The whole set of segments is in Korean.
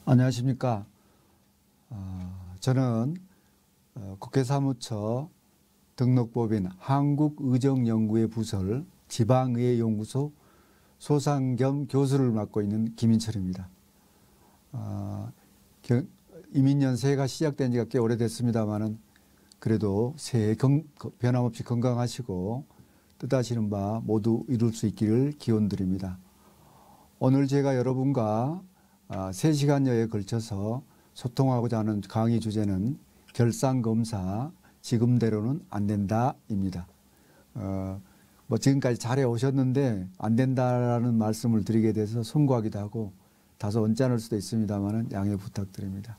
안녕하십니까. 저는 국회 사무처 등록법인 한국의정연구회 부설 지방의회연구소 소상 겸 교수를 맡고 있는 김인철입니다. 이민 연세가 시작된 지가 꽤 오래됐습니다만은 그래도 새해 변함없이 건강하시고 뜻하시는 바 모두 이룰 수 있기를 기원드립니다. 오늘 제가 여러분과 3시간여에 걸쳐서 소통하고자 하는 강의 주제는 결산검사 지금대로는 안 된다입니다. 지금까지 잘해 오셨는데 안 된다라는 말씀을 드리게 돼서 송구하기도 하고 다소 언짢을 수도 있습니다만 양해 부탁드립니다.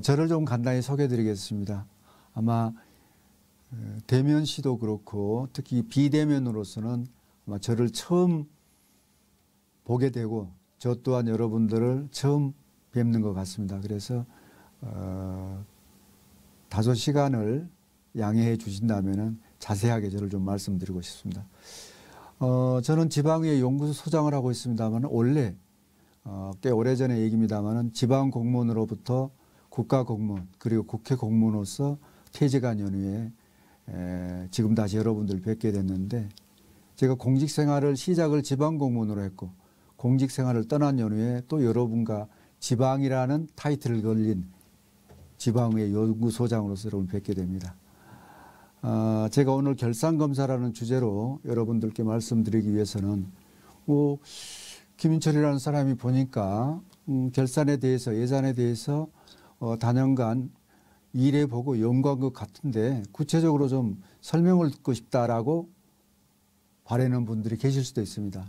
저를 좀 간단히 소개해 드리겠습니다. 아마 대면시도 그렇고 특히 비대면으로서는 아마 저를 처음 보게 되고 저 또한 여러분들을 처음 뵙는 것 같습니다. 그래서 다소 시간을 양해해 주신다면 자세하게 저를 좀 말씀드리고 싶습니다. 저는 지방의회 연구소 소장을 하고 있습니다만 원래 꽤 오래전의 얘기입니다만 지방 공무원으로부터 국가 공무원 그리고 국회 공무원으로서 퇴직한 연후에 지금 다시 여러분들 뵙게 됐는데 제가 공직생활을 시작을 지방공무원으로 했고 공직생활을 떠난 연후에 또 여러분과 지방이라는 타이틀을 걸린 지방의 연구소장으로서 여러분 뵙게 됩니다. 제가 오늘 결산검사라는 주제로 여러분들께 말씀드리기 위해서는 김인철이라는 사람이 보니까 결산에 대해서 예산에 대해서 단연간 일해보고 연구한 것 같은데 구체적으로 좀 설명을 듣고 싶다라고 바라는 분들이 계실 수도 있습니다.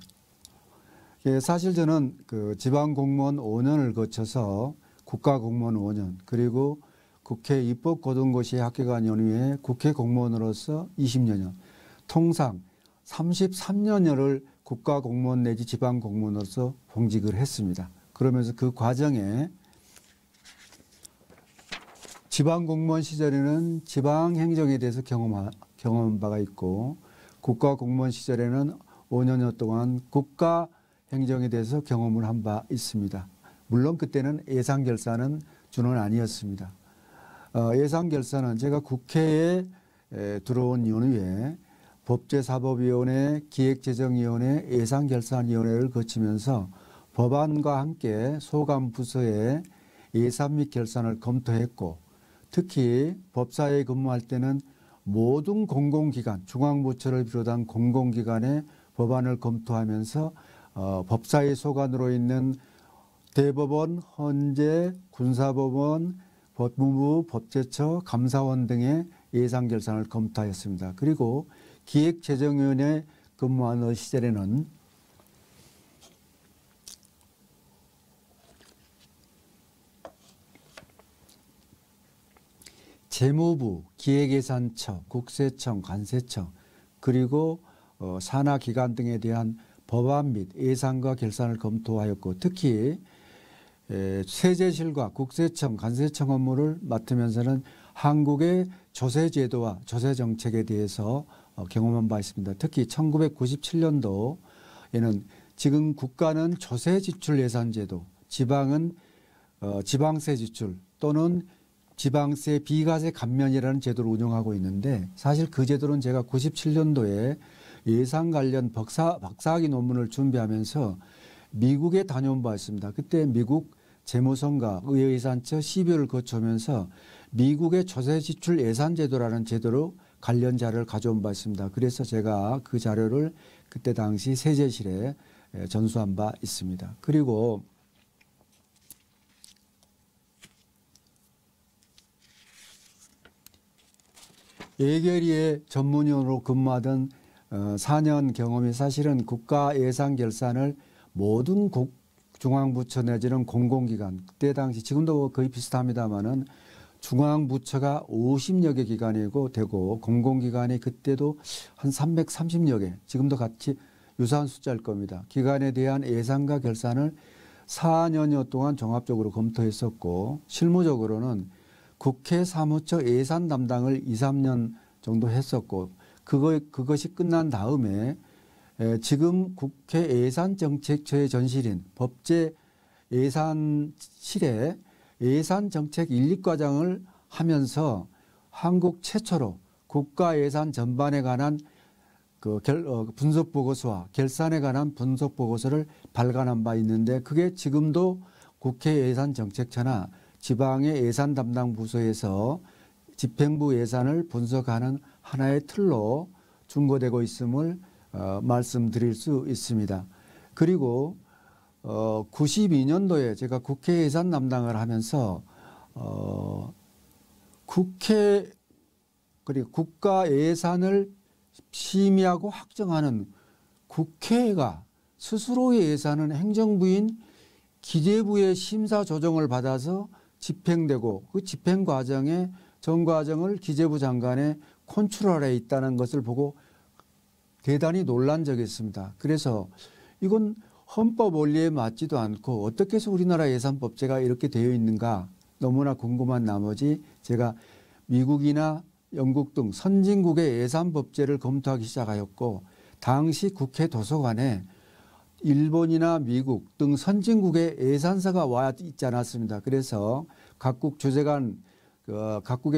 사실 저는 그 지방공무원 5년을 거쳐서 국가공무원 5년 그리고 국회 입법고등고시에 합격한 연후에 국회 공무원으로서 20년여 통상 33년여를 국가공무원 내지 지방공무원으로서 봉직을 했습니다. 그러면서 그 과정에 지방공무원 시절에는 지방행정에 대해서 경험한 바가 있고 국가공무원 시절에는 5년여 동안 국가행정에 대해서 경험을 한 바 있습니다. 물론 그때는 예산결산은 준원 아니었습니다. 예산결산은 제가 국회에 들어온 연후에 법제사법위원회, 기획재정위원회, 예산결산위원회를 거치면서 법안과 함께 소관부서의 예산 및 결산을 검토했고 특히 법사에 근무할 때는 모든 공공기관, 중앙부처를 비롯한 공공기관의 법안을 검토하면서 법사의 소관으로 있는 대법원, 헌재, 군사법원, 법무부, 법제처, 감사원 등의 예산결산을 검토하였습니다. 그리고 기획재정위원회 근무하는 시절에는 재무부, 기획예산처, 국세청, 관세청 그리고 산하기관 등에 대한 법안 및 예산과 결산을 검토하였고 특히 세제실과 국세청, 관세청 업무를 맡으면서는 한국의 조세제도와 조세정책에 대해서 경험한 바 있습니다. 특히 1997년도에는 지금 국가는 조세지출예산제도, 지방은 지방세지출 또는 지방세 비과세 감면이라는 제도를 운영하고 있는데 사실 그 제도는 제가 97년도에 예산 관련 박사학위 논문을 준비하면서 미국에 다녀온 바 있습니다. 그때 미국 재무성과 의회예산처 시비를 거쳐오면서 미국의 조세지출 예산제도라는 제도로 관련 자료를 가져온 바 있습니다. 그래서 제가 그 자료를 그때 당시 세제실에 전수한 바 있습니다. 그리고 예결위의 전문위원으로 근무하던 4년 경험이 사실은 국가 예산 결산을 모든 중앙부처 내지는 공공기관 그때 당시 지금도 거의 비슷합니다만은 중앙부처가 50여 개 기관이고 되고 공공기관이 그때도 한 330여 개 지금도 같이 유사한 숫자일 겁니다. 기관에 대한 예산과 결산을 4년여 동안 종합적으로 검토했었고 실무적으로는 국회 사무처 예산 담당을 2, 3년 정도 했었고 그것이 끝난 다음에 지금 국회 예산정책처의 전실인 법제 예산실에 예산정책 1, 2과장을 하면서 한국 최초로 국가 예산 전반에 관한 분석 보고서와 결산에 관한 분석 보고서를 발간한 바 있는데, 그게 지금도 국회 예산정책처나 지방의 예산 담당 부서에서 집행부 예산을 분석하는 하나의 틀로 준거되고 있음을 말씀드릴 수 있습니다. 그리고 92년도에 제가 국회 예산 담당을 하면서 그리고 국가 예산을 심의하고 확정하는 국회가 스스로의 예산은 행정부인 기재부의 심사 조정을 받아서 집행되고, 그 집행 과정에 전 과정을 기재부 장관의 컨트롤 아래에 있다는 것을 보고 대단히 놀란 적이 있습니다. 그래서 이건 헌법 원리에 맞지도 않고 어떻게 해서 우리나라 예산법제가 이렇게 되어 있는가 너무나 궁금한 나머지 제가 미국이나 영국 등 선진국의 예산법제를 검토하기 시작하였고, 당시 국회 도서관에 일본이나 미국 등 선진국의 예산서가 와 있지 않았습니다. 그래서 각국의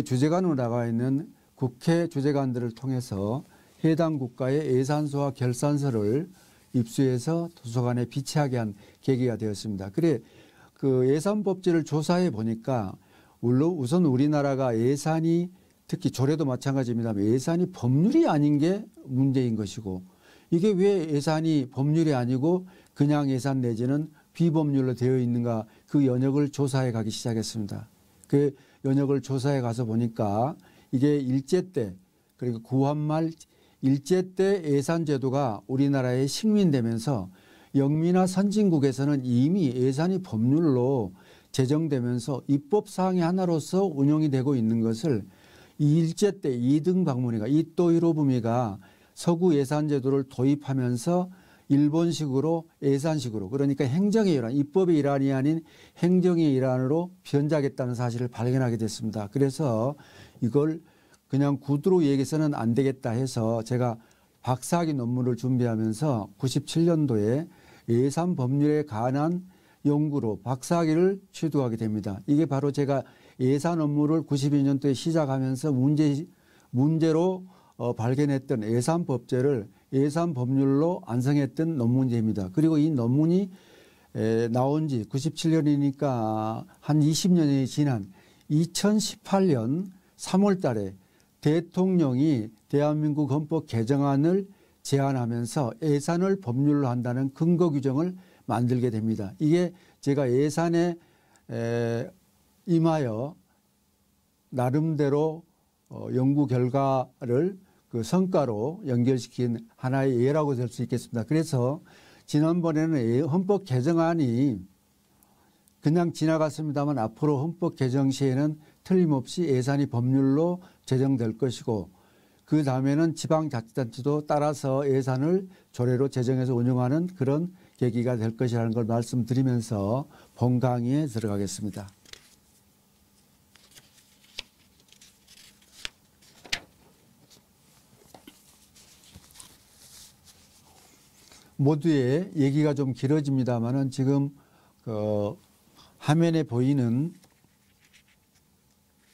주재관으로 나가 있는 국회 주재관들을 통해서 해당 국가의 예산서와 결산서를 입수해서 도서관에 비치하게 한 계기가 되었습니다. 그래 그 예산법제를 조사해 보니까 물론 우선 우리나라가 예산이, 특히 조례도 마찬가지입니다만 예산이 법률이 아닌 게 문제인 것이고, 이게 왜 예산이 법률이 아니고 그냥 예산 내지는 비법률로 되어 있는가, 그 연역을 조사해 가기 시작했습니다. 그 연역을 조사해 가서 보니까 이게 일제 때, 그리고 구한말 일제 때 예산제도가 우리나라에 식민되면서 영미나 선진국에서는 이미 예산이 법률로 제정되면서 입법사항의 하나로서 운영이 되고 있는 것을 일제 때 이등 박문희가, 이토 히로부미가 서구 예산제도를 도입하면서 일본식으로 예산식으로, 그러니까 행정의 일환, 입법의 일환이 아닌 행정의 일환으로 변작했다는 사실을 발견하게 됐습니다. 그래서 이걸 그냥 구두로 얘기해서는 안 되겠다 해서 제가 박사학위 논문을 준비하면서 97년도에 예산 법률에 관한 연구로 박사학위를 취득하게 됩니다. 이게 바로 제가 예산 업무를 92년도에 시작하면서 문제로 발견했던 예산법제를 예산법률로 안성했던 논문제입니다. 그리고 이 논문이 나온 지 97년이니까 한 20년이 지난 2018년 3월 달에 대통령이 대한민국 헌법 개정안을 제안하면서 예산을 법률로 한다는 근거 규정을 만들게 됩니다. 이게 제가 예산에 임하여 나름대로 연구 결과를 그 성과로 연결시킨 하나의 예라고 될 수 있겠습니다. 그래서 지난번에는 헌법 개정안이 그냥 지나갔습니다만 앞으로 헌법 개정 시에는 틀림없이 예산이 법률로 제정될 것이고, 그 다음에는 지방자치단체도 따라서 예산을 조례로 제정해서 운영하는 그런 계기가 될 것이라는 걸 말씀드리면서 본 강의에 들어가겠습니다. 모두의 얘기가 좀 길어집니다만은 지금 화면에 보이는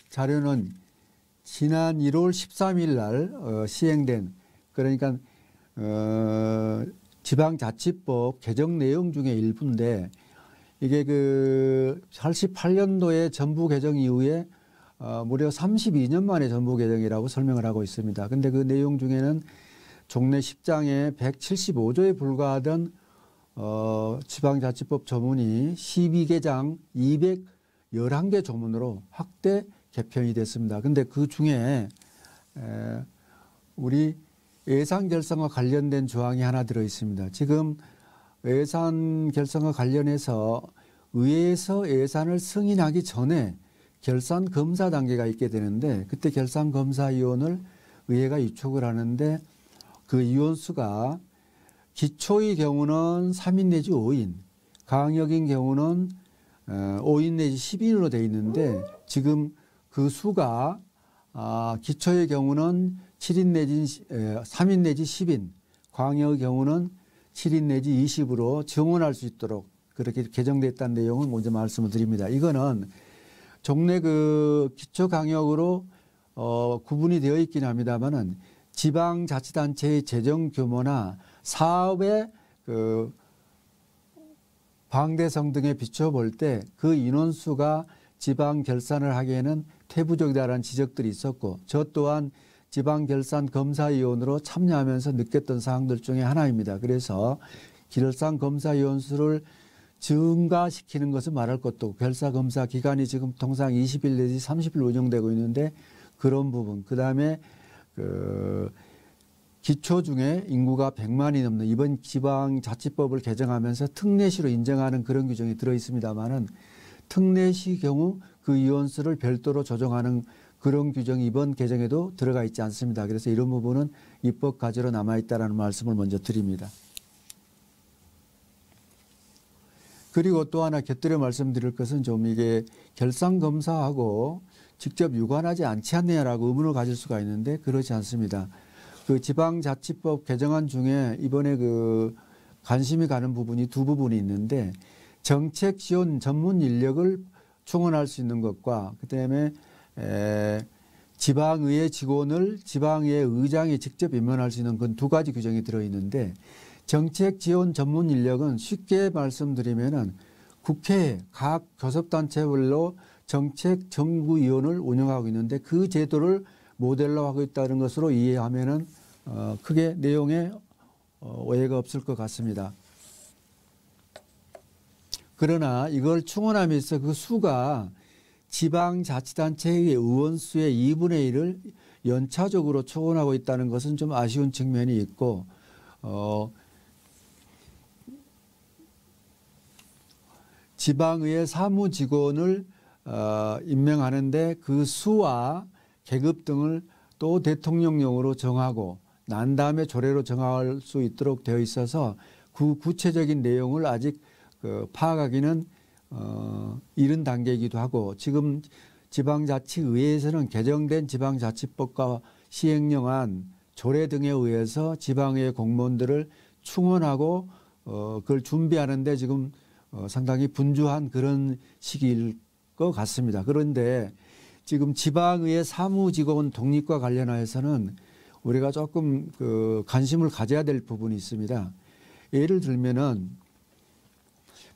자료는 지난 1월 13일 날 시행된, 그러니까 지방자치법 개정 내용 중에 일부인데, 이게 그 88년도에 전부 개정 이후에 무려 32년 만에 전부 개정이라고 설명을 하고 있습니다. 근데 그 내용 중에는 종래 10장에 175조에 불과하던 지방자치법 조문이 12개장 211개 조문으로 확대 개편이 됐습니다. 근데 그 중에 우리 예산 결산과 관련된 조항이 하나 들어 있습니다. 지금 예산 결산과 관련해서 의회에서 예산을 승인하기 전에 결산 검사 단계가 있게 되는데, 그때 결산 검사위원을 의회가 위촉을 하는데 그 위원 수가 기초의 경우는 3인 내지 5인, 강역인 경우는 5인 내지 10인으로 되어 있는데, 지금 그 수가 기초의 경우는 7인 내지 3인 내지 10인, 광역의 경우는 7인 내지 20으로 정원할 수 있도록 그렇게 개정됐다는 내용을 먼저 말씀을 드립니다. 이거는 종래 그 기초광역으로 구분이 되어 있긴 합니다만은 지방자치단체의 재정 규모나 사업의 그 방대성 등에 비춰볼 때 그 인원수가 지방 결산을 하기에는 태부적이다라는 지적들이 있었고 저 또한 지방결산검사위원으로 참여하면서 느꼈던 사항들 중에 하나입니다. 그래서 결산검사위원 수를 증가시키는 것은 말할 것도 없고 결사검사 기간이 지금 통상 20일 내지 30일 운영되고 있는데 그런 부분 그다음에 그 기초 중에 인구가 100만이 넘는 이번 지방자치법을 개정하면서 특례시로 인정하는 그런 규정이 들어 있습니다만은 특례시 경우 그 위원수를 별도로 조정하는 그런 규정이 이번 개정에도 들어가 있지 않습니다. 그래서 이런 부분은 입법 과제로 남아있다는 말씀을 먼저 드립니다. 그리고 또 하나 곁들여 말씀드릴 것은 좀 이게 결산검사하고 직접 유관하지 않지 않느냐라고 의문을 가질 수가 있는데 그렇지 않습니다. 그 지방자치법 개정안 중에 이번에 그 관심이 가는 부분이 두 부분이 있는데 정책 지원 전문 인력을 충원할 수 있는 것과 그다음에 지방의회 직원을 지방의회 의장이 직접 임명할 수 있는 그 두 가지 규정이 들어있는데 정책 지원 전문 인력은 쉽게 말씀드리면은 국회 각 교섭단체별로 정책 정부위원을 운영하고 있는데 그 제도를 모델로 하고 있다는 것으로 이해하면은 크게 내용에 오해가 없을 것 같습니다. 그러나 이걸 충원하면서 그 수가 지방자치단체의 의원수의 2분의 1을 연차적으로 충원하고 있다는 것은 좀 아쉬운 측면이 있고 지방의회 사무직원을 임명하는데 그 수와 계급 등을 또 대통령령으로 정하고 난 다음에 조례로 정할 수 있도록 되어 있어서 그 구체적인 내용을 아직 파악하기는 이른 단계이기도 하고 지금 지방자치의회에서는 개정된 지방자치법과 시행령안 조례 등에 의해서 지방의회 공무원들을 충원하고 그걸 준비하는데 지금 상당히 분주한 그런 시기일 것 같습니다. 그런데 지금 지방의회 사무직원 독립과 관련하여서는 우리가 조금 관심을 가져야 될 부분이 있습니다. 예를 들면은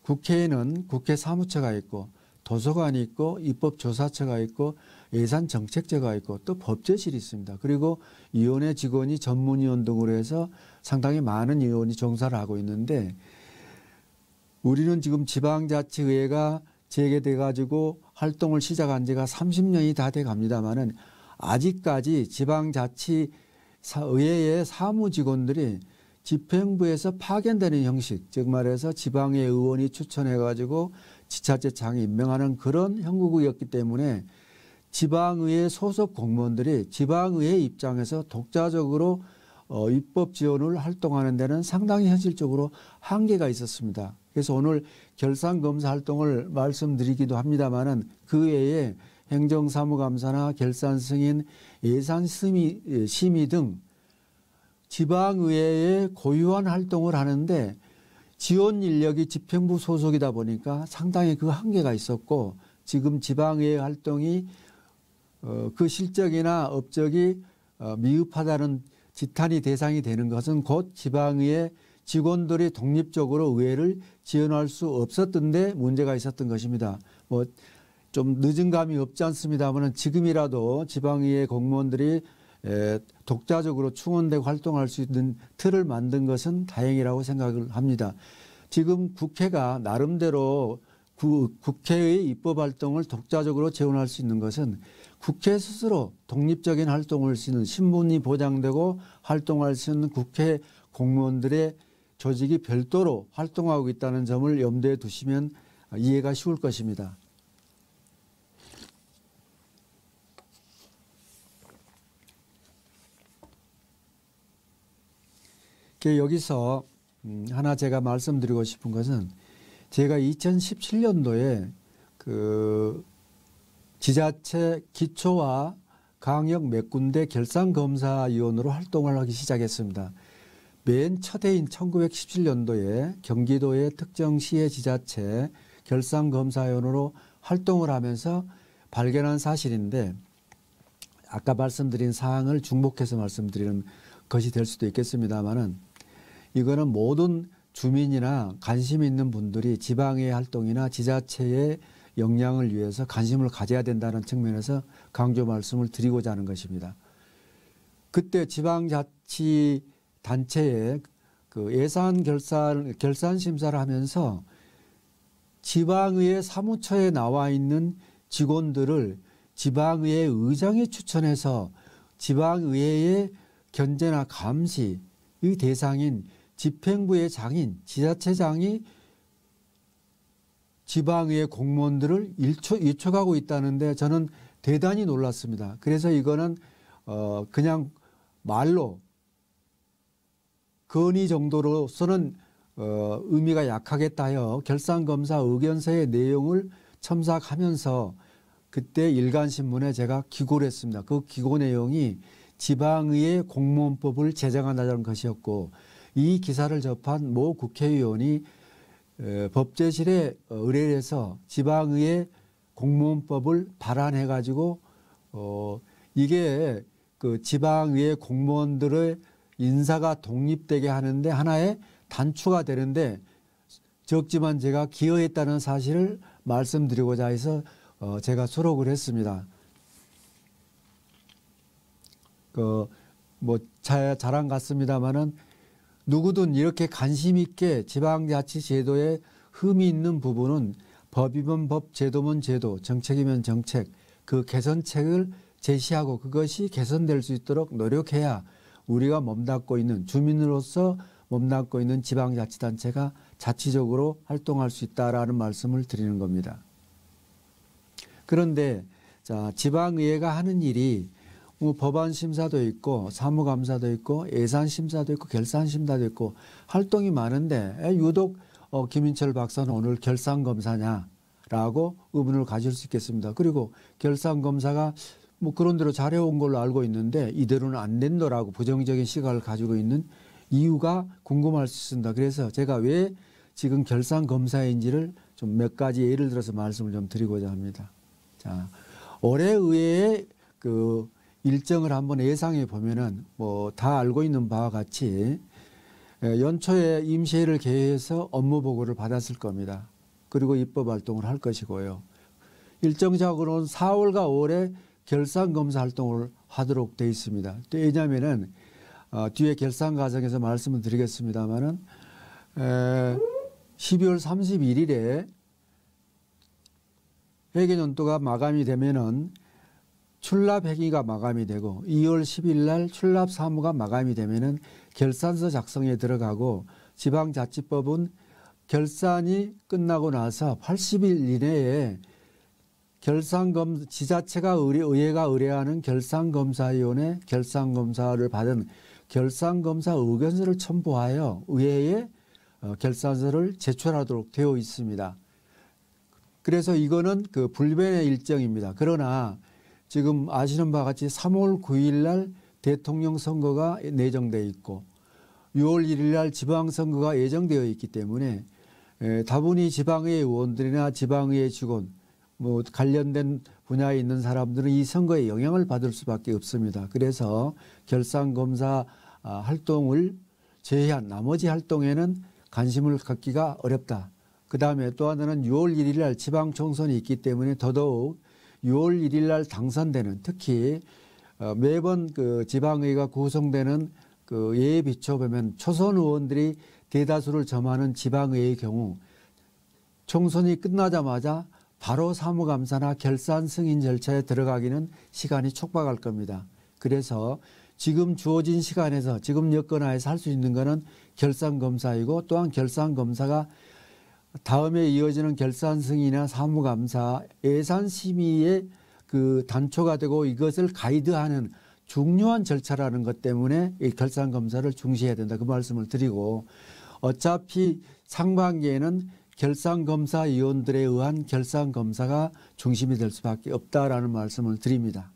국회에는 국회 사무처가 있고 도서관이 있고 입법조사처가 있고 예산정책처가 있고 또 법제실이 있습니다. 그리고 위원회 직원이 전문위원 등으로 해서 상당히 많은 위원이 종사를 하고 있는데 우리는 지금 지방자치의회가 재개돼 가지고 활동을 시작한 지가 30년이 다 돼 갑니다만은 아직까지 지방자치의회의 사무직원들이 집행부에서 파견되는 형식, 즉 말해서 지방의 의원이 추천해 가지고 지자체장이 임명하는 그런 형국이었기 때문에 지방의회 소속 공무원들이 지방의회 입장에서 독자적으로 입법 지원을 활동하는 데는 상당히 현실적으로 한계가 있었습니다. 그래서 오늘 결산검사 활동을 말씀드리기도 합니다만은 그 외에 행정사무감사나 결산승인, 예산심의 등 지방의회에 고유한 활동을 하는데 지원 인력이 집행부 소속이다 보니까 상당히 그 한계가 있었고 지금 지방의회 활동이 그 실적이나 업적이 미흡하다는 지탄이 대상이 되는 것은 곧 지방의회 직원들이 독립적으로 의회를 지원할 수 없었던 데 문제가 있었던 것입니다. 뭐 좀 늦은 감이 없지 않습니다만 지금이라도 지방의회 공무원들이 독자적으로 충원되고 활동할 수 있는 틀을 만든 것은 다행이라고 생각을 합니다. 지금 국회가 나름대로 국회의 입법활동을 독자적으로 지원할 수 있는 것은 국회 스스로 독립적인 활동을 할 수 있는 신분이 보장되고 활동할 수 있는 국회 공무원들의 조직이 별도로 활동하고 있다는 점을 염두에 두시면 이해가 쉬울 것입니다. 여기서 하나 제가 말씀드리고 싶은 것은 제가 2017년도에 그 지자체 기초와 강역 몇 군데 결산검사위원으로 활동을 하기 시작했습니다. 맨 첫 해인 1917년도에 경기도의 특정 시의 지자체 결산검사위원으로 활동을 하면서 발견한 사실인데, 아까 말씀드린 사항을 중복해서 말씀드리는 것이 될 수도 있겠습니다만은, 이거는 모든 주민이나 관심 있는 분들이 지방의 활동이나 지자체의 역량을 위해서 관심을 가져야 된다는 측면에서 강조 말씀을 드리고자 하는 것입니다. 그때 지방자치단체에 그 예산 결산 심사를 하면서 지방의회 사무처에 나와 있는 직원들을 지방의회 의장이 추천해서 지방의회의 견제나 감시 의 대상인 집행부의 장인, 지자체장이 지방의회 공무원들을 일촉하고 있다는데 저는 대단히 놀랐습니다. 그래서 이거는 그냥 말로 건의 정도로서는 의미가 약하겠다 하여 결산검사 의견서의 내용을 첨삭하면서 그때 일간신문에 제가 기고를 했습니다. 그 기고 내용이 지방의회 공무원법을 제정한다는 것이었고, 이 기사를 접한 모 국회의원이 법제실에 의뢰를 해서 지방의회 공무원법을 발안해 가지고 이게 그 지방의회 공무원들의 인사가 독립되게 하는데 하나의 단초가 되는데, 적지만 제가 기여했다는 사실을 말씀드리고자 해서 제가 수록을 했습니다. 뭐 자랑 같습니다만은 누구든 이렇게 관심 있게 지방자치 제도에 흠이 있는 부분은 법이면 법, 제도면 제도, 정책이면 정책, 그 개선책을 제시하고 그것이 개선될 수 있도록 노력해야 우리가 몸담고 있는, 주민으로서 몸담고 있는 지방자치단체가 자치적으로 활동할 수 있다라는 말씀을 드리는 겁니다. 그런데 자, 지방의회가 하는 일이 법안 심사도 있고 사무감사도 있고 예산심사도 있고 결산심사도 있고 활동이 많은데 유독 김인철 박사는 오늘 결산검사냐라고 의문을 가질 수 있겠습니다. 그리고 결산검사가 뭐 그런 대로 잘해온 걸로 알고 있는데 이대로는 안 된다라고 부정적인 시각을 가지고 있는 이유가 궁금할 수 있습니다. 그래서 제가 왜 지금 결산검사인지를 좀 몇 가지 예를 들어서 말씀을 좀 드리고자 합니다. 자, 올해 의회의 그 일정을 한번 예상해 보면은 뭐 다 알고 있는 바와 같이 연초에 임시회를 개회해서 업무 보고를 받았을 겁니다. 그리고 입법 활동을 할 것이고요. 일정적으로는 4월과 5월에 결산검사 활동을 하도록 되어 있습니다. 왜냐하면은 뒤에 결산 과정에서 말씀을 드리겠습니다만은 12월 31일에 회계연도가 마감이 되면은 출납회기가 마감이 되고 2월 10일 날 출납 사무가 마감이 되면은 결산서 작성에 들어가고, 지방자치법은 결산이 끝나고 나서 80일 이내에 지자체가 의회가 의뢰하는 결산검사위원회 결산검사를 받은 결산검사 의견서를 첨부하여 의회에 결산서를 제출하도록 되어 있습니다. 그래서 이거는 그 불변의 일정입니다. 그러나 지금 아시는 바와 같이 3월 9일 날 대통령 선거가 내정되어 있고 6월 1일 날 지방선거가 예정되어 있기 때문에 다분히 지방의회 의원들이나 지방의회 직원, 뭐 관련된 분야에 있는 사람들은 이 선거에 영향을 받을 수밖에 없습니다. 그래서 결산검사 활동을 제외한 나머지 활동에는 관심을 갖기가 어렵다. 그 다음에 또 하나는 6월 1일 날 지방총선이 있기 때문에 더더욱 6월 1일 날 당선되는, 특히 매번 그 지방의회가 구성되는 그 예에 비춰보면 초선 의원들이 대다수를 점하는 지방의회의 경우 총선이 끝나자마자 바로 사무감사나 결산 승인 절차에 들어가기는 시간이 촉박할 겁니다. 그래서 지금 주어진 시간에서 지금 여건하에서 할 수 있는 것은 결산검사이고, 또한 결산검사가 다음에 이어지는 결산 승인이나 사무감사, 예산심의의 그 단초가 되고 이것을 가이드하는 중요한 절차라는 것 때문에 이 결산검사를 중시해야 된다, 그 말씀을 드리고, 어차피 상반기에는 결산검사위원들에 의한 결산검사가 중심이 될 수밖에 없다라는 말씀을 드립니다.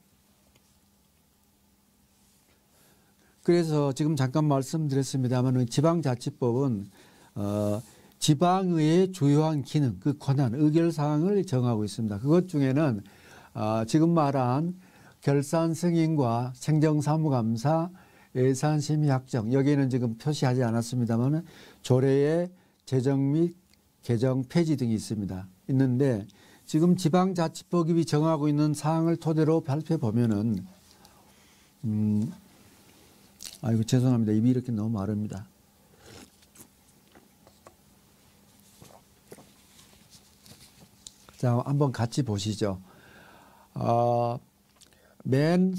그래서 지금 잠깐 말씀드렸습니다만 지방자치법은 지방의회의 주요한 기능, 그 권한, 의결사항을 정하고 있습니다. 그것 중에는 지금 말한 결산 승인과 행정사무감사, 예산심의확정, 여기에는 지금 표시하지 않았습니다만 조례의 제정 및 개정 폐지 등이 있는데 지금 지방자치법이 정하고 있는 사항을 토대로 발표해 보면은 아이고 죄송합니다. 입이 이렇게 너무 마릅니다. 자, 한번 같이 보시죠. 맨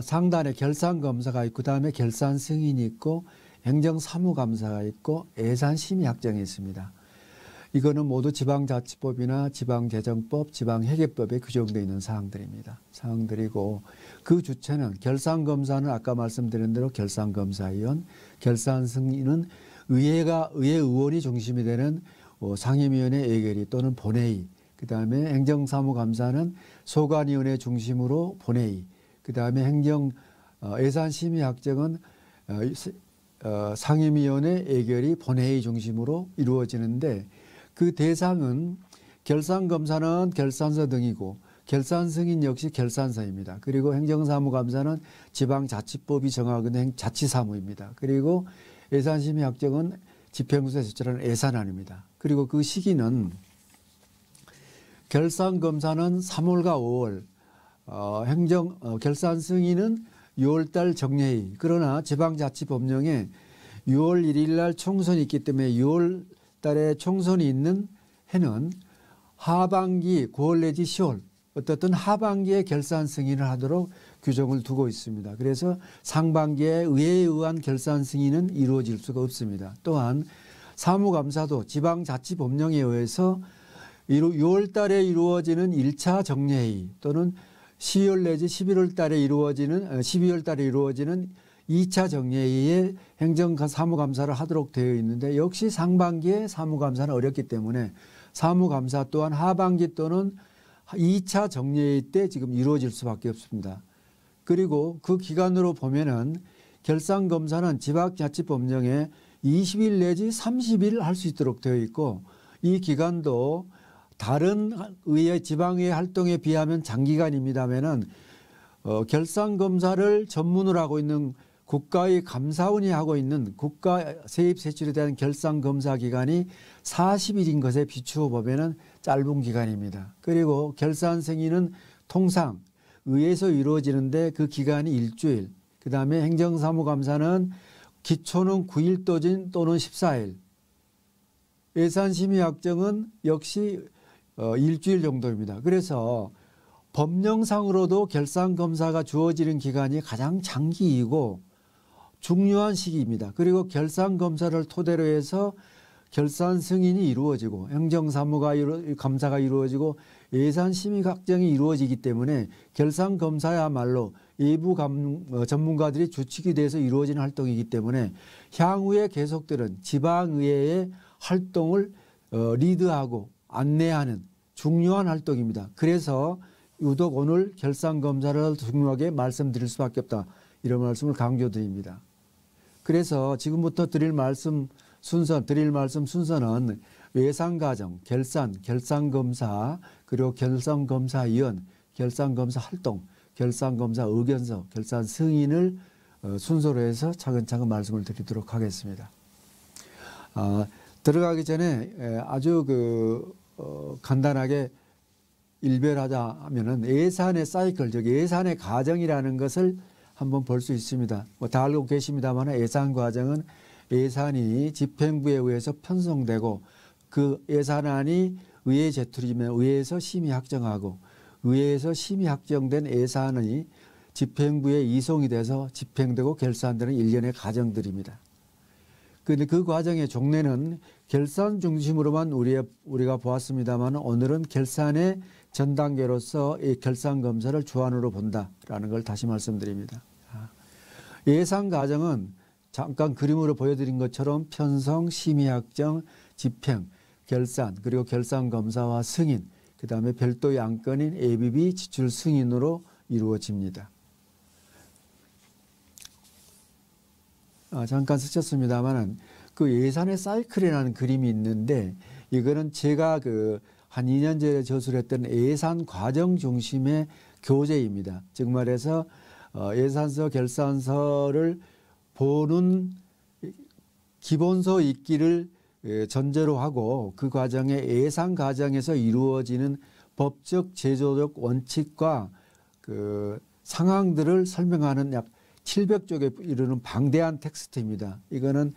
상단에 결산검사가 있고 그다음에 결산 승인이 있고 행정사무감사가 있고 예산심의확정이 있습니다. 이거는 모두 지방자치법이나 지방재정법, 지방회계법에 규정되어 있는 사항들이고 그 주체는 결산검사는 아까 말씀드린 대로 결산검사위원, 결산승인은 의회 의원이 중심이 되는 상임위원회 예결위 또는 본회의, 그다음에 행정사무감사는 소관위원회 중심으로 본회의, 그다음에 예산심의확정은 상임위원회 예결위 본회의 중심으로 이루어지는데 그 대상은 결산검사는 결산서 등이고 결산승인 역시 결산서입니다. 그리고 행정사무감사는 지방자치법이 정하고 있는 자치사무입니다. 그리고 예산심의확정은 집행부에서 제출하는 예산안입니다. 그리고 그 시기는 결산검사는 3월과 5월, 결산승인은 6월달 정례회. 그러나 지방자치법령에 6월 1일 날 총선이 있기 때문에 6월 달에 총선이 있는 해는 하반기 9월 내지 10월 어떻든 하반기에 결산 승인을 하도록 규정을 두고 있습니다. 그래서 상반기에 의회에 의한 결산 승인은 이루어질 수가 없습니다. 또한 사무감사도 지방자치법령에 의해서 6월 달에 이루어지는 1차 정례회 또는 12월 내지 11월 달에 이루어지는 12월 달에 이루어지는 2차 정례회에 행정사무감사를 하도록 되어 있는데 역시 상반기에 사무감사는 어렵기 때문에 사무감사 또한 하반기 또는 2차 정례회 때 지금 이루어질 수밖에 없습니다. 그리고 그 기간으로 보면은 결산검사는 지방자치법령에 20일 내지 30일 할 수 있도록 되어 있고 이 기간도 다른 의회 지방의회 활동에 비하면 장기간입니다만은 결산검사를 전문으로 하고 있는 국가의 감사원이 하고 있는 국가 세입 세출에 대한 결산검사 기간이 40일인 것에 비추어 보면은 짧은 기간입니다. 그리고 결산승인은 통상 의회에서 이루어지는데 그 기간이 일주일. 그 다음에 행정사무감사는 기초는 9일 또는 14일. 예산심의확정은 역시 일주일 정도입니다. 그래서 법령상으로도 결산검사가 주어지는 기간이 가장 장기이고 중요한 시기입니다. 그리고 결산검사를 토대로 해서 결산승인이 이루어지고 행정사무감사가 이루어지고 예산심의확정이 이루어지기 때문에 결산검사야말로 일부 전문가들이 주축이 돼서 이루어지는 활동이기 때문에 향후에 계속되는 지방의회의 활동을 리드하고 안내하는 중요한 활동입니다. 그래서 유독 오늘 결산검사를 중요하게 말씀드릴 수밖에 없다. 이런 말씀을 강조드립니다. 그래서 지금부터 드릴 말씀 순서는 예산과정, 결산검사, 그리고 결산검사위원, 결산검사 활동, 결산검사 의견서, 결산승인을 순서로 해서 차근차근 말씀을 드리도록 하겠습니다. 들어가기 전에 아주 간단하게 일별하자 하면은 예산의 사이클, 즉 예산의 과정이라는 것을 한번 볼 수 있습니다. 다 알고 계십니다만 예산 과정은 예산이 집행부에 의해서 편성되고 그 예산안이 의회에 제출이면 의회에서 심의 확정하고 의회에서 심의 확정된 예산이 집행부에 이송이 돼서 집행되고 결산되는 일련의 과정들입니다. 그런데 그 과정의 종례는 결산 중심으로만 우리가 보았습니다만 오늘은 결산의 전 단계로서 이 결산검사를 주안으로 본다라는 걸 다시 말씀드립니다. 예산 과정은 잠깐 그림으로 보여드린 것처럼 편성, 심의확정, 집행, 결산, 그리고 결산검사와 승인, 그 다음에 별도의 안건인 ABB 지출 승인으로 이루어집니다. 잠깐 스쳤습니다만은 그 예산의 사이클이라는 그림이 있는데 이거는 제가 한 2년 전에 저술했던 예산 과정 중심의 교재입니다. 즉 말해서 예산서, 결산서를 보는 기본서 읽기를 전제로 하고 그 과정에 예산 과정에서 이루어지는 법적 제도적 원칙과 그 상황들을 설명하는 약 700쪽에 이르는 방대한 텍스트입니다. 이거는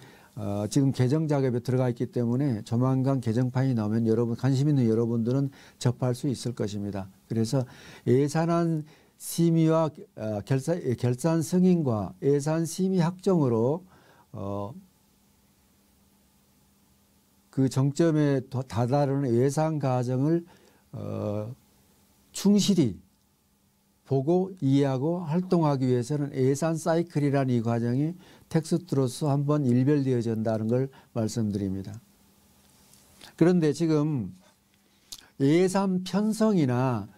지금 개정 작업에 들어가 있기 때문에 조만간 개정판이 나오면 여러분 관심 있는 여러분들은 접할 수 있을 것입니다. 그래서 예산안 심의와 결산 승인과 예산 심의 확정으로 그 정점에 다다르는 예산 과정을 충실히 보고 이해하고 활동하기 위해서는 예산 사이클이라는 이 과정이 텍스트로서 한번 일별되어야 한다는 걸 말씀드립니다. 그런데 지금 예산 편성이나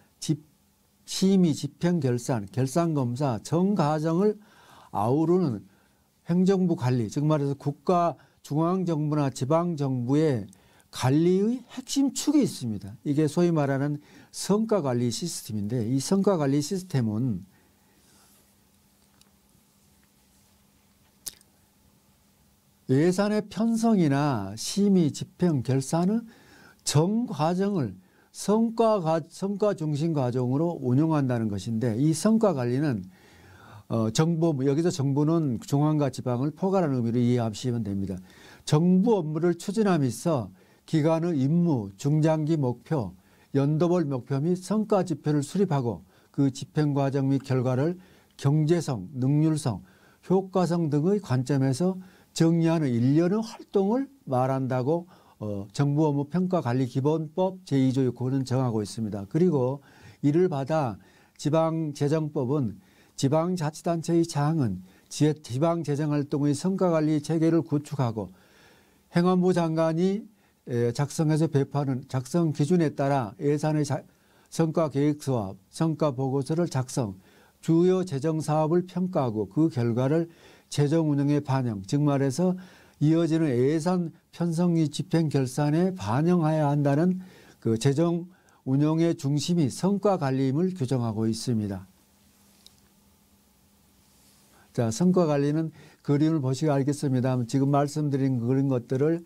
심의, 집행, 결산 검사 전 과정을 아우르는 행정부 관리, 즉 말해서 국가 중앙정부나 지방정부의 관리의 핵심 축이 있습니다. 이게 소위 말하는 성과관리 시스템인데 이 성과관리 시스템은 예산의 편성이나 심의, 집행, 결산은 전 과정을 성과 중심 과정으로 운영한다는 것인데 이 성과관리는 정부, 여기서 정부는 중앙과 지방을 포괄하는 의미로 이해하시면 됩니다. 정부 업무를 추진함에서 기관의 임무, 중장기 목표, 연도별 목표 및 성과 지표를 수립하고 그 집행 과정 및 결과를 경제성, 능률성, 효과성 등의 관점에서 정의하는 일련의 활동을 말한다고 정부 업무 평가 관리 기본법 제2조 6호는 정하고 있습니다. 그리고 이를 받아 지방재정법은 지방자치단체의 장은 지방재정활동의 성과관리 체계를 구축하고 행안부 장관이 작성해서 배포하는 작성 기준에 따라 예산의 성과계획서와 성과보고서를 작성, 주요 재정사업을 평가하고 그 결과를 재정운영에 반영, 즉 말해서 이어지는 예산 편성 및 집행 결산에 반영해야 한다는 그 재정운영의 중심이 성과관리임을 규정하고 있습니다. 자, 성과관리는 그림을 보시고 알겠습니다. 지금 말씀드린 그런 것들을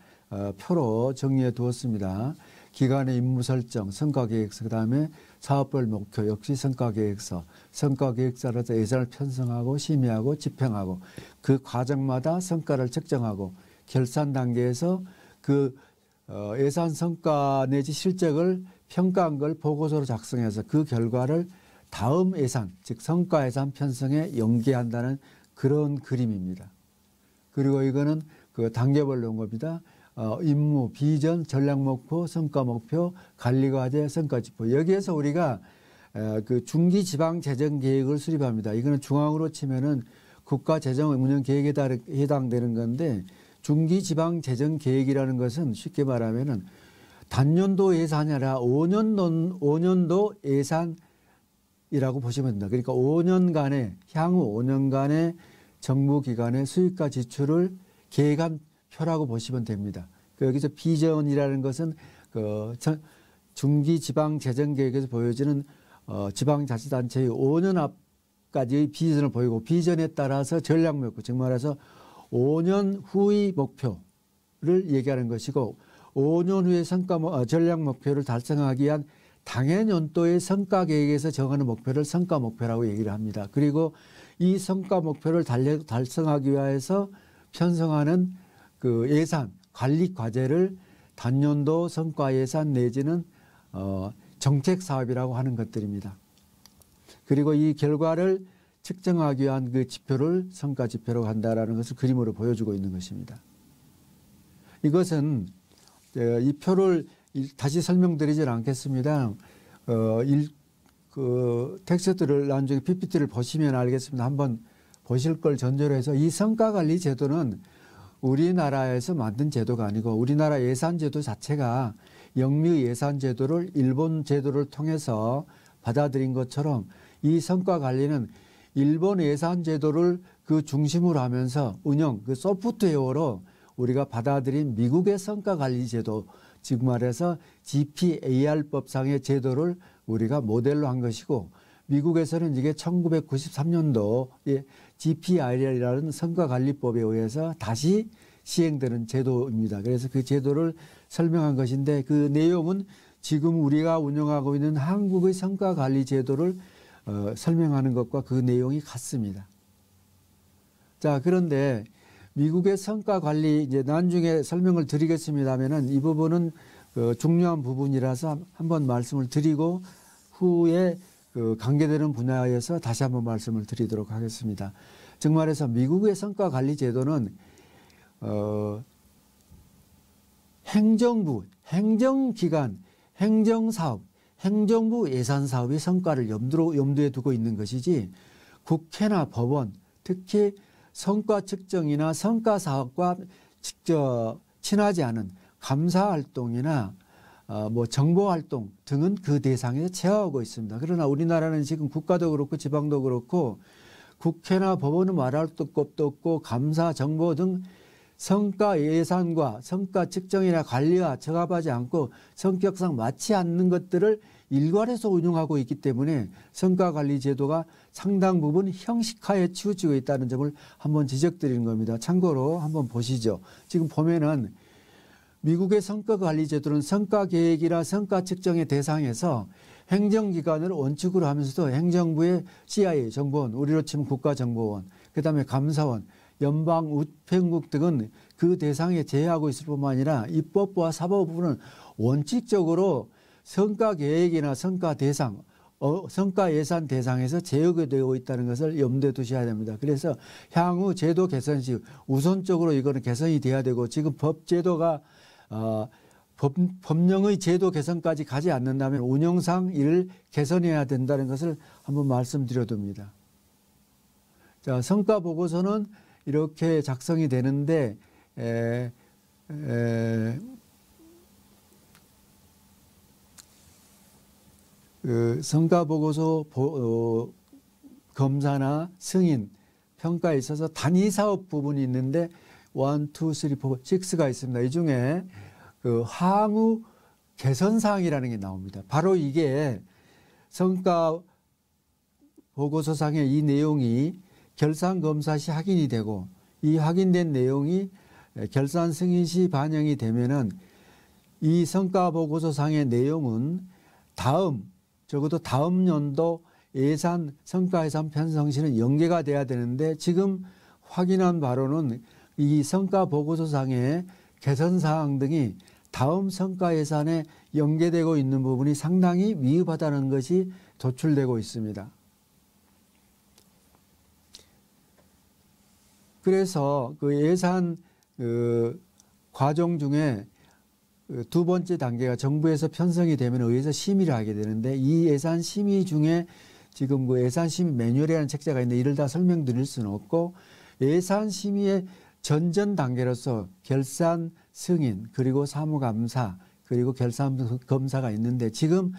표로 정리해 두었습니다. 기관의 임무 설정, 성과계획서, 그 다음에 사업별 목표, 역시 성과계획서, 성과계획서라서 예산을 편성하고 심의하고 집행하고 그 과정마다 성과를 측정하고 결산 단계에서 그 예산 성과 내지 실적을 평가한 걸 보고서로 작성해서 그 결과를 다음 예산, 즉 성과 예산 편성에 연계한다는 그런 그림입니다. 그리고 이거는 그 단계별로 온 겁니다. 임무, 비전, 전략목표, 성과목표, 관리과제, 성과지표. 여기에서 우리가 그 중기지방재정계획을 수립합니다. 이거는 중앙으로 치면은 국가재정운영계획에 해당되는 건데 중기지방재정계획이라는 것은 쉽게 말하면은 단년도 예산이 아니라 5년도 예산이라고 보시면 됩니다. 그러니까 5년간의 향후 5년간의 정부기관의 수입과 지출을 계획한 표라고 보시면 됩니다. 여기서 비전이라는 것은 그 중기지방재정계획에서 보여지는 지방자치단체의 5년 앞까지의 비전을 보이고 비전에 따라서 전략목표, 즉 말해서 5년 후의 목표를 얘기하는 것이고 5년 후의 전략목표를 달성하기 위한 당해년도의 성과계획에서 정하는 목표를 성과목표라고 얘기를 합니다. 그리고 이 성과목표를 달성하기 위해서 편성하는 그 예산, 관리 과제를 단년도 성과예산 내지는 정책사업이라고 하는 것들입니다. 그리고 이 결과를 측정하기 위한 그 지표를 성과지표라고 한다는 것을 그림으로 보여주고 있는 것입니다. 이것은 이 표를 다시 설명드리질 않겠습니다. 그 텍스트를 나중에 PPT를 보시면 알겠습니다. 한번 보실 걸 전제로 해서 이 성과관리 제도는 우리나라에서 만든 제도가 아니고 우리나라 예산제도 자체가 영미 예산제도를 일본 제도를 통해서 받아들인 것처럼 이 성과관리는 일본 예산제도를 그 중심으로 하면서 운영, 그 소프트웨어로 우리가 받아들인 미국의 성과관리제도, 즉 말해서 GPAR법상의 제도를 우리가 모델로 한 것이고, 미국에서는 이게 1993년도에 GPR이라는 성과관리법에 의해서 다시 시행되는 제도입니다. 그래서 그 제도를 설명한 것인데, 그 내용은 지금 우리가 운영하고 있는 한국의 성과관리 제도를 설명하는 것과 그 내용이 같습니다. 자, 그런데 미국의 성과관리, 이제 나중에 설명을 드리겠습니다만은 이 부분은 중요한 부분이라서 한번 말씀을 드리고 후에 관계되는 분야에서 다시 한번 말씀을 드리도록 하겠습니다. 즉 말해서 미국의 성과관리 제도는 행정부, 행정기관, 행정사업, 행정부 예산사업의 성과를 염두에 두고 있는 것이지, 국회나 법원, 특히 성과 측정이나 성과사업과 직접 친하지 않은 감사활동이나 뭐 정보활동 등은 그 대상에서 제어하고 있습니다. 그러나 우리나라는 지금 국가도 그렇고 지방도 그렇고 국회나 법원은 말할 것도 없고 감사, 정보 등 성과 예산과 성과 측정이나 관리와 적합하지 않고 성격상 맞지 않는 것들을 일괄해서 운영하고 있기 때문에 성과관리 제도가 상당 부분 형식화에 치우치고 있다는 점을 한번 지적드리는 겁니다. 참고로 한번 보시죠. 지금 보면은 미국의 성과관리 제도는 성과계획이나 성과 측정의 대상에서 행정기관을 원칙으로 하면서도 행정부의 CIA, 정보원, 우리로 치면 국가정보원, 그다음에 감사원, 연방우편국 등은 그 대상에 제외하고 있을 뿐만 아니라 입법부와 사법부는 원칙적으로 성과계획이나 성과대상, 성과예산 대상에서 제외되어 있다는 것을 염두에 두셔야 됩니다. 그래서 향후 제도 개선 시 우선적으로 이거는 개선이 돼야 되고, 지금 법제도가 법령의 제도 개선까지 가지 않는다면 운영상 이를 개선해야 된다는 것을 한번 말씀드려둡니다. 자, 성과보고서는 이렇게 작성이 되는데 성과보고서 검사나 승인, 평가에 있어서 단위사업 부분이 있는데 1, 2, 3, 4, 6가 있습니다. 이 중에 그 향후 개선사항이라는 게 나옵니다. 바로 이게 성과보고서상의 이 내용이 결산검사 시 확인이 되고, 이 확인된 내용이 결산 승인 시 반영이 되면은 이 성과보고서상의 내용은 적어도 다음 연도 예산, 성과예산 편성 시는 연계가 돼야 되는데, 지금 확인한 바로는 이 성과보고서상의 개선사항 등이 다음 성과예산에 연계되고 있는 부분이 상당히 미흡하다는 것이 도출되고 있습니다. 그래서 그 예산 과정 중에 두 번째 단계가 정부에서 편성이 되면 의회에서 심의를 하게 되는데, 이 예산 심의 중에 지금 그 예산 심의 매뉴얼이라는 책자가 있는데 이를 다 설명드릴 수는 없고, 예산 심의의 전전 단계로서 결산 승인, 그리고 사무감사, 그리고 결산 검사가 있는데, 지금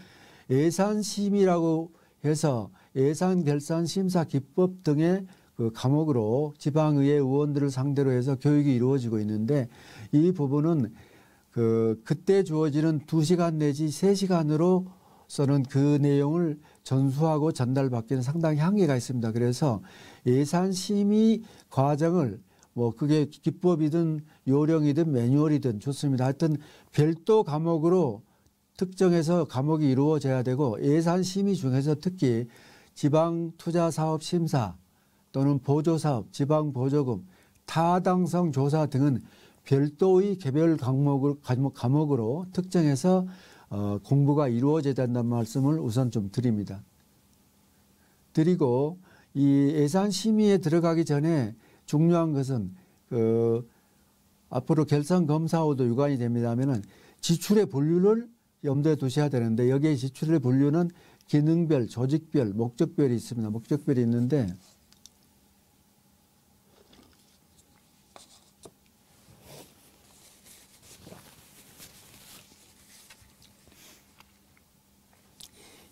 예산 심의라고 해서 예산 결산 심사 기법 등의 그 과목으로 지방의회 의원들을 상대로 해서 교육이 이루어지고 있는데, 이 부분은 그때 주어지는 2시간 내지 3시간으로서는 그 내용을 전수하고 전달받기는 상당히 한계가 있습니다. 그래서 예산 심의 과정을 뭐 그게 기법이든 요령이든 매뉴얼이든 좋습니다. 하여튼 별도 과목으로 특정해서 과목이 이루어져야 되고, 예산 심의 중에서 특히 지방투자사업심사 또는 보조사업, 지방보조금, 타당성 조사 등은 별도의 개별 과목으로 특정해서 공부가 이루어져야 된다는 말씀을 우선 좀 드립니다. 드리고, 이 예산 심의에 들어가기 전에 중요한 것은 앞으로 결산 검사와도 유관이 됩니다면은 지출의 분류를 염두에 두셔야 되는데, 여기에 지출의 분류는 기능별, 조직별, 목적별이 있습니다. 목적별이 있는데,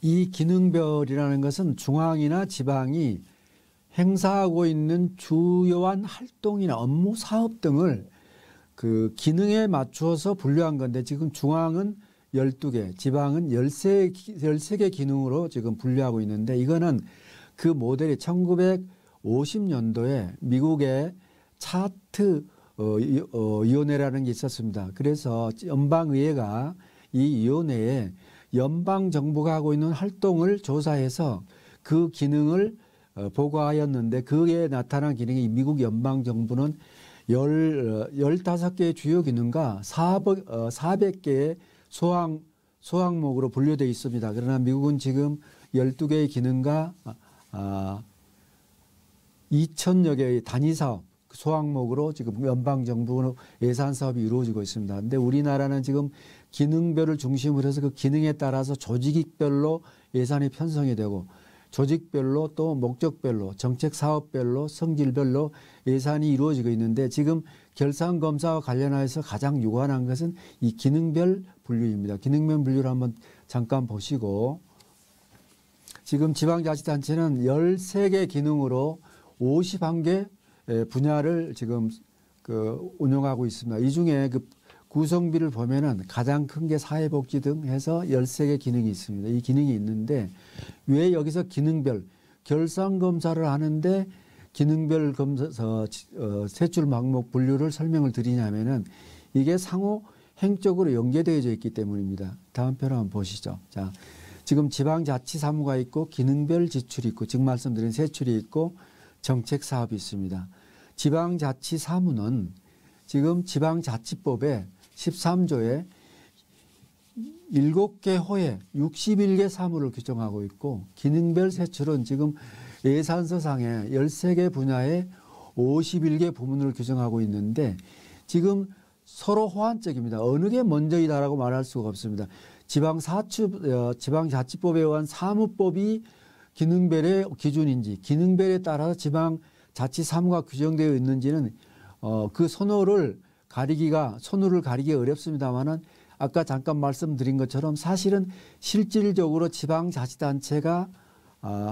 이 기능별이라는 것은 중앙이나 지방이 행사하고 있는 주요한 활동이나 업무 사업 등을 그 기능에 맞추어서 분류한 건데 지금 중앙은 12개, 지방은 13개 기능으로 지금 분류하고 있는데 이거는 그 모델이 1950년도에 미국의 차트 위원회라는 게 있었습니다. 그래서 연방의회가 이 위원회에 연방 정부가 하고 있는 활동을 조사해서 그 기능을 보고하였는데 그에 나타난 기능이 미국 연방 정부는 15개의 주요 기능과 400개의 소항목으로 분류되어 있습니다. 그러나 미국은 지금 12개의 기능과 2,000여 개의 단위 사업 소항목으로 지금 연방정부 예산 사업이 이루어지고 있습니다. 그런데 우리나라는 지금 기능별을 중심으로 해서 그 기능에 따라서 조직별로 예산이 편성이 되고 조직별로 또 목적별로 정책 사업별로 성질별로 예산이 이루어지고 있는데 지금 결산검사와 관련해서 가장 유관한 것은 이 기능별 분류입니다. 기능별 분류를 한번 잠깐 보시고 지금 지방자치단체는 13개 기능으로 51개 분야를 지금 운영하고 있습니다. 이 중에 그 구성비를 보면은 가장 큰 게 사회복지 등 해서 13개 기능이 있습니다. 이 기능이 있는데 왜 여기서 기능별 결산검사를 하는데 기능별 검사 세출 방법 분류를 설명을 드리냐면은 이게 상호 행적으로 연계되어져 있기 때문입니다. 다음 편 한번 보시죠. 자, 지금 지방자치사무가 있고 기능별 지출이 있고 지금 말씀드린 세출이 있고 정책사업이 있습니다. 지방자치사무는 지금 지방자치법에 13조에 7개 호에 61개 사무를 규정하고 있고 기능별 세출은 지금 예산서상에 13개 분야에 51개 부문을 규정하고 있는데 지금 서로 호환적입니다. 어느 게 먼저이다라고 말할 수가 없습니다. 지방자치법에 의한 사무법이 기능별의 기준인지 기능별에 따라서 지방자치사무가 규정되어 있는지는 그 선호를 가리기 어렵습니다만은 아까 잠깐 말씀드린 것처럼 사실은 실질적으로 지방자치단체가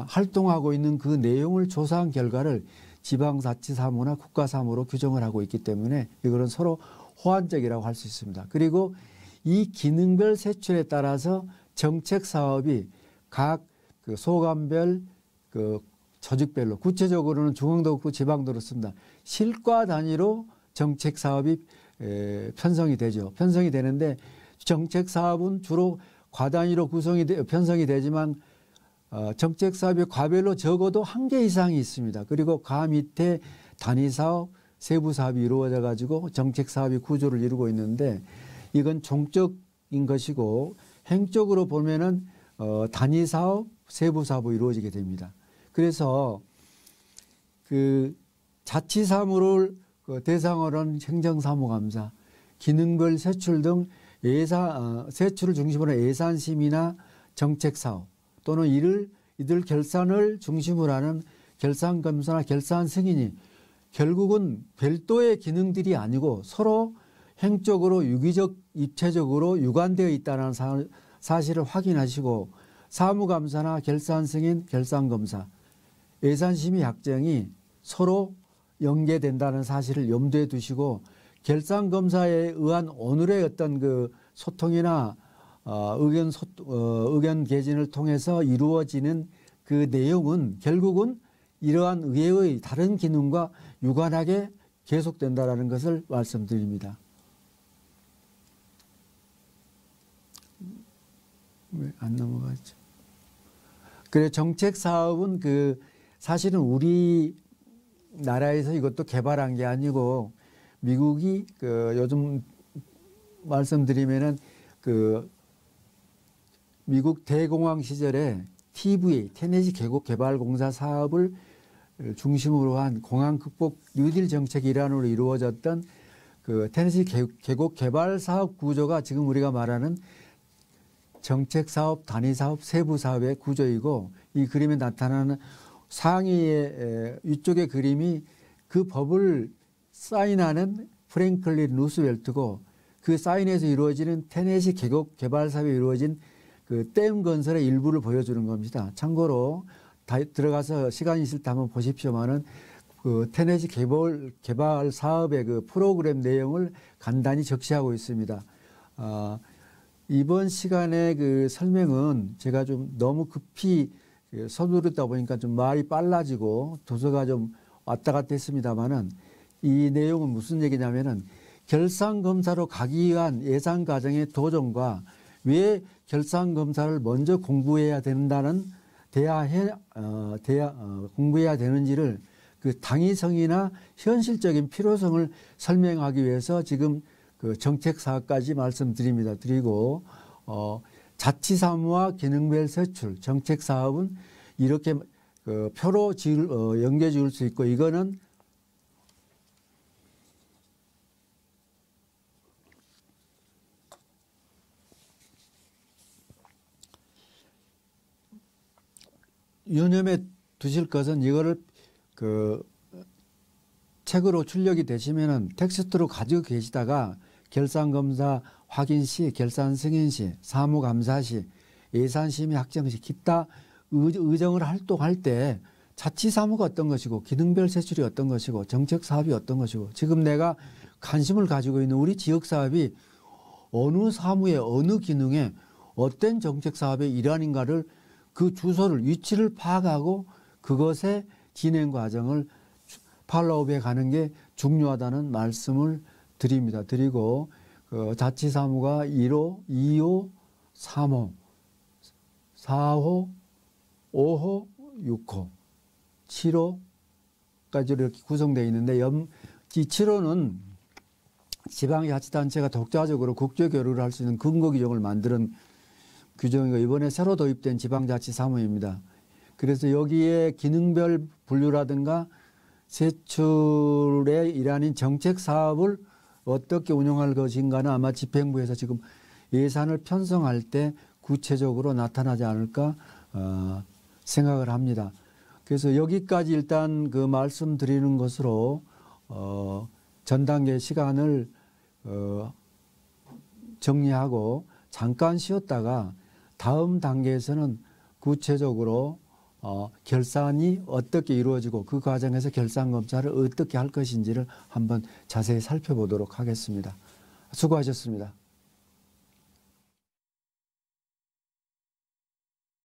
활동하고 있는 그 내용을 조사한 결과를 지방자치사무나 국가사무로 규정을 하고 있기 때문에 이거는 서로 호환적이라고 할 수 있습니다. 그리고 이 기능별 세출에 따라서 정책 사업이 각 그 소관별 그 조직별로 구체적으로는 중앙도 없고 지방도 그렇습니다. 실과 단위로 정책 사업이 편성이 되죠. 편성이 되는데 정책 사업은 주로 과단위로 편성이 되지만 정책 사업이 과별로 적어도 1개 이상이 있습니다. 그리고 그 밑에 단위 사업, 세부 사업이 이루어져 가지고 정책 사업이 구조를 이루고 있는데 이건 종적인 것이고 행적으로 보면은 단위 사업, 세부 사업으로 이루어지게 됩니다. 그래서 그 자치사무를 대상으로 한 행정사무감사, 기능별 세출 등 세출을 중심으로 예산심의나 정책사업 또는 이들 결산을 중심으로 하는 결산검사나 결산승인이 결국은 별도의 기능들이 아니고 서로 행적으로 유기적, 입체적으로 유관되어 있다는 사실을 확인하시고 사무감사나 결산승인, 결산검사, 예산심의 약정이 서로 연계된다는 사실을 염두에 두시고 결산검사에 의한 오늘의 어떤 그 소통이나 의견 개진을 통해서 이루어지는 그 내용은 결국은 이러한 의회의 다른 기능과 유관하게 계속된다라는 것을 말씀드립니다. 왜 안 넘어가죠? 그래 정책 사업은 그 사실은 우리 나라에서 이것도 개발한 게 아니고 미국이 그 요즘 말씀드리면은 그 미국 대공황 시절에 TVA 테네시 계곡 개발공사 사업을 중심으로 한 공항 극복 뉴딜 정책 일환으로 이루어졌던 그 테네시 계곡 개발 사업 구조가 지금 우리가 말하는 정책 사업, 단위 사업, 세부 사업의 구조이고 이 그림에 나타나는 상위의 위쪽의 그림이 그 법을 사인하는 프랭클린 루스벨트고 그 사인에서 이루어지는 테네시 계곡 개발 사업에 이루어진 그 댐 건설의 일부를 보여주는 겁니다. 참고로 들어가서 시간이 있을 때 한번 보십시오만은 그 테네시 개발 사업의 그 프로그램 내용을 간단히 적시하고 있습니다. 이번 시간에 그 설명은 제가 좀 너무 급히 서두르다 보니까 좀 말이 빨라지고 도서가 좀 왔다 갔다 했습니다만은 이 내용은 무슨 얘기냐면은 결산검사로 가기 위한 예상 과정의 도전과 왜 결산검사를 먼저 공부해야 된다는 공부해야 되는지를 그 당위성이나 현실적인 필요성을 설명하기 위해서 지금 그 정책 사업까지 말씀드립니다. 드리고 자치사무와 기능별 세출 정책 사업은 이렇게 그 표로 연결 지을 수 있고 이거는 유념해 두실 것은 이거를 그 책으로 출력이 되시면은 텍스트로 가지고 계시다가 결산검사 확인 시, 결산 승인 시, 사무감사 시, 예산심의 확정 시, 기타 의정을 활동할 때 자치사무가 어떤 것이고 기능별 세출이 어떤 것이고 정책사업이 어떤 것이고 지금 내가 관심을 가지고 있는 우리 지역사업이 어느 사무에 어느 기능에 어떤 정책사업의 일환인가를 그 주소를 위치를 파악하고 그것의 진행 과정을 팔로우해 가는 게 중요하다는 말씀을 드립니다. 드리고 그 자치사무가 1호, 2호, 3호, 4호, 5호, 6호, 7호까지 이렇게 구성되어 있는데 이 7호는 지방자치단체가 독자적으로 국제교류를 할 수 있는 근거 규정을 만드는 규정이고 이번에 새로 도입된 지방자치사무입니다. 그래서 여기에 기능별 분류라든가 세출의 일환인 정책 사업을 어떻게 운영할 것인가는 아마 집행부에서 지금 예산을 편성할 때 구체적으로 나타나지 않을까 생각을 합니다. 그래서 여기까지 일단 그 말씀드리는 것으로 전 단계 시간을 정리하고 잠깐 쉬었다가 다음 단계에서는 구체적으로 결산이 어떻게 이루어지고 그 과정에서 결산검사를 어떻게 할 것인지를 한번 자세히 살펴보도록 하겠습니다. 수고하셨습니다.